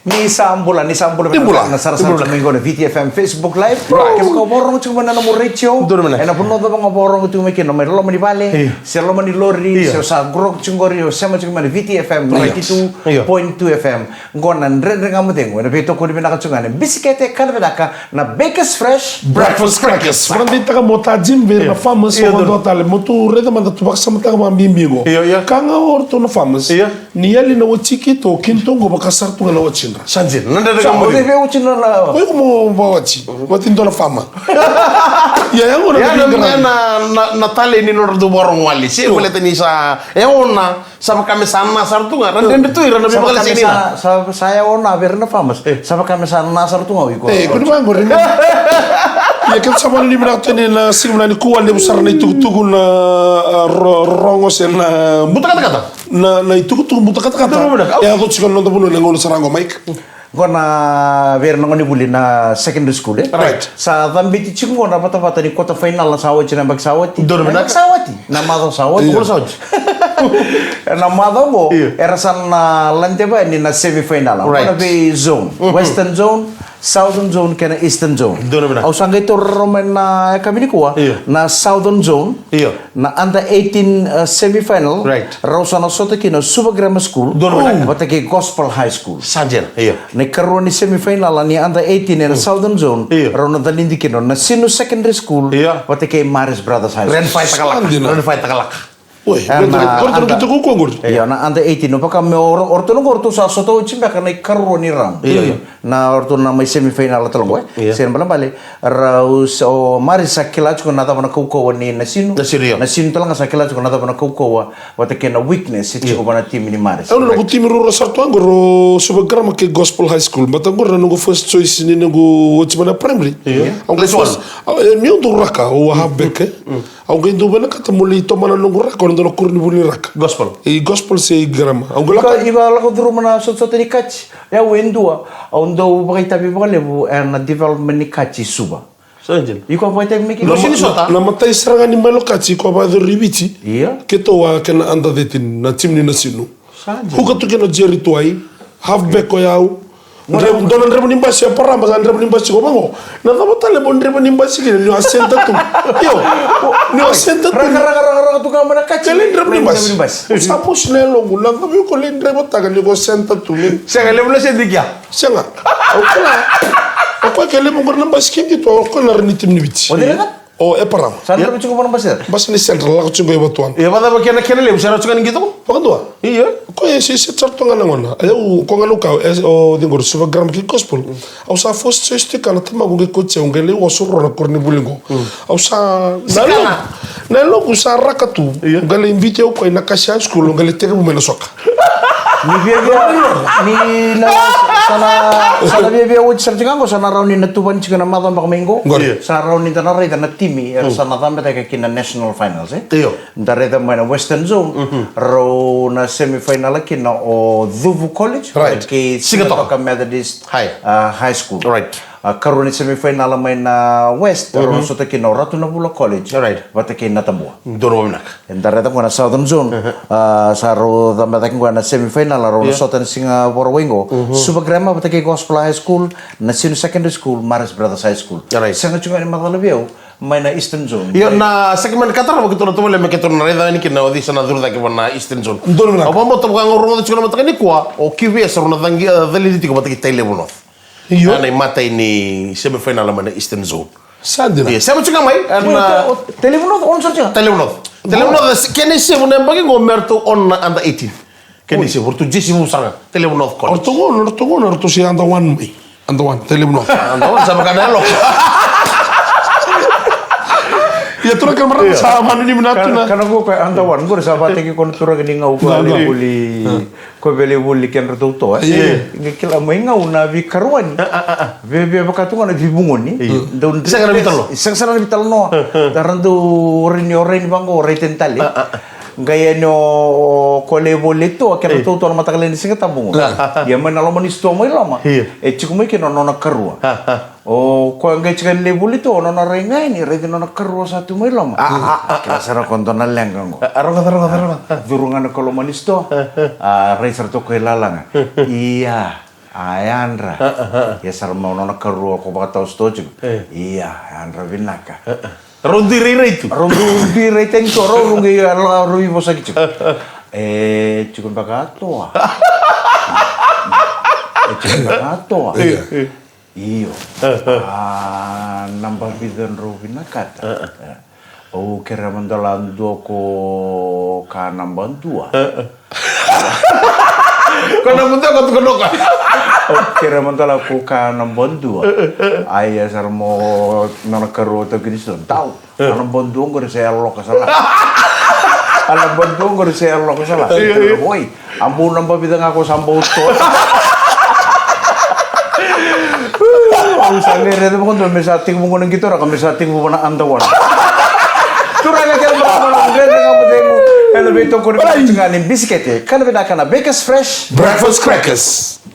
ni Sambula na sarasang minggo na VTFM Facebook Live. Kaya makaborong cuma na mo ratio. E na puno ba mga borong ito may kino may lolo mani Vale, si lolo mani Lori, si sa grok cunggorio, sama cuma na VTFM 92.2 FM. Ngonan ren nga mo dengo na beto ko ni nakatsungan. Bisikete kalvedaka na Bakers Fresh Breakfast Crackers. Prandita ka mo tajim ver na famous o ndo tale mo tu reda man tu baksa mata ka mambimbigo. Kanga orto na famous. Ni yali na chikito kintongo bakasar tu na wachinra. Sanjin. Nanda ka mo. Deve uchinra na. Oy como bawachi. Matindo na fama. Ya yango na tale ni nor do borong wali. Si wala tani sa ona sama kami sana sartunga. Rande tu ira na bibakala sini. Saya ona ver na famous. Sama kami sana sartunga iko. Kuno bango rin. Ya kan sama ni minata ni na simna ni kuwan ni busar na itutugu na rongos na buta kata-kata. Na itutugu buta kata-kata. Ya ako chikon nonto puno lengo sarango Mike. Gona ver na ngoni buli na secondary school Right. Sa dambiti chingo na bata ni quarter final na sawat na bagsawati. Bagsawati. Na mado sawat ko sawat. Na mado mo era san na lante ba ni na semi final. Right. Gonna be zone. Western zone, Southern zone kena Eastern zone. Au sangga itu roman na kami ni kuah na Southern zone. Na under 18 semi final. Right. Rausana sote kino Super Grammar School. Bata ke Gospel High School. Sajen. Na karuan ni semi final ni under 18 na Southern zone. Rauna dalindi kino na Sinu Secondary School. Bata ke Maris Brothers High School. Ren fight takalak. Oi, korto kita kukur. Iya, na under 18 no paka me orto no korto sa soto chimba kana karuan ni ram. Na orto na may semi final talong sen bala bale raus o Maris sakila ko nata bana kuko ni na Sinu talang sakila ko nata bana kuko wata kena weakness iti ko bana team ni Maris. Ano ko team ro sarto angoro subagara ke Gospel High School matangor na ngo first choice ni ngo wachmana primary. Ang first mi ndo raka o habeke. Ang ndo bana katamuli to mana ngo raka ndo kurni buli raka. Gospel. Gospel se grama. Ang laka iba lako duro mana so ni catch. Ya wendua ndo bagay tabi bagay lebu na development ni catch suba. Sanjin. Iko apa itu mikir? Na matai serangan ni malokachi ko ba do ribiti. Iya. Keto wa kena anda detin na tim ni na Sinu. Sanjin. Huka tu kena jeri tuai. Half back ko yau. Donan rebo nimbasi apa ramba kan rebo nimbasi ko bango. Na tama tale bon rebo nimbasi kini ni asenta tu. Yo. Ni asenta tu. Raka tu kamu nak catch. Kelen rebo nimbasi. Sapos nelo gulang tapi ko len rebo tagan ni ko asenta tu. Saya lemu na sedia. Senga. Ako kele mo gor nimbasi kini tu ko na renitim ni biti. O dia kan? O eparam. Sana lebih cukup orang pasir. Bas ni central la ko chungo yabatuan. Ya pada bagian kena lemu saya rasa kan gitu. Pakandua. Iya. Ko si charto nga ngona. Ayo ko nga lukaw o dingor suba gram ki gospel. Au sa first church kana tama go ko che ngele o suro na korni bulingo. Au sa nalo ko sa rakatu. Ngale invite ko na kasya school ngale tere mo soka. Ni biar ni na sana biar uj serjang ko sana raw ni natuban chika na madam bak minggo. Sa raw ni tanah ray tanah timi sana tambe tayo kina national finals Iyo. Dari tayo na Western Zone raw na semi-final kina o Dhuvu College. Right. Ki Singapore Methodist High School. Right. Karon ni semi-final may na West raw so tayo kina Ratu Nabula College. Right. Bata kina Natabua. Dono nak. Dari tayo na Southern Zone sa raw tambe tayo na semi-final raw na so tayo Singapore Wingo. Subagrama bata kay Gospel High School na Sinu Secondary School Maris Brothers High School. Right. Sangat juga ni matalabiyaw may na Eastern Zone. Iyo na segmen katar mo kito na tumule me kito na reda ni kina odi sana durda ke na Eastern Zone. Dono nak. Apa mo tabang ngurung chukuna mata ni kwa o QVS ro na dangi validity ko bata ki tele bono. Iyo. Ana mata ini semi final na Eastern Zone. Sadira. Iya, saya chuka mai ana Telefono on saja. telefono kene se mo nembagi ngo merto on na under 18. Kene se vortu jesi mo sanga telefono college. Ortongon si anda one mai. Anda one telefono. Ando sama kanalo. Ya tura kan marang sama ni minatu na. Karena gue kayak antawan gue sahabat yang kon tura gini ngau ko beli kan retu to. Ngikil amai ngau na vi karuan. Bebe bakatungan na vi bungon ni. Daun Isang bitalo. Isang bitalo no. Tarandu orin bango reten tali. Gaya no kole boleto akira to na matagal ni singa tabungo. Ya man alo man isto mo lama. Chikumai kino no na karua. O ko ang gaichikan lebulito no na rengai ni rete no na karua satu mo lama. Kaya sara kontonal lengang ko. Arong. Durungan na kolo man isto. Racer to ko lalang. Iya. Ayandra. Ya sarma nona karu ko baka taus toju. Iya, Ayandra vinaka. Rondirire itu. Rondirire tenko rungi ala rubi bosa gitu. Cikun bakato. Cikun bakato. Iyo. Nambah bidan vinaka. Oh, kira mandalando ko kanang bantua. Kau bentuk kau tukar kan? Kira mandala ko kanang bantua. Ayah sarmo nona karu to Kristo. Tahu. Kanang bantua ngor saya Allah kasalah. Kanang bantua ngor saya Allah kasalah. Boy, ampun nambah bidan ako sambo to. Ang salire de mo kung mesating mo nang gitora, kami mesating mo na andawan. Turanga kaya ba grande nga mo demo. Ano bito ko rin nga ni biscuit. Kana binaka na Baker's Fresh Breakfast crackers.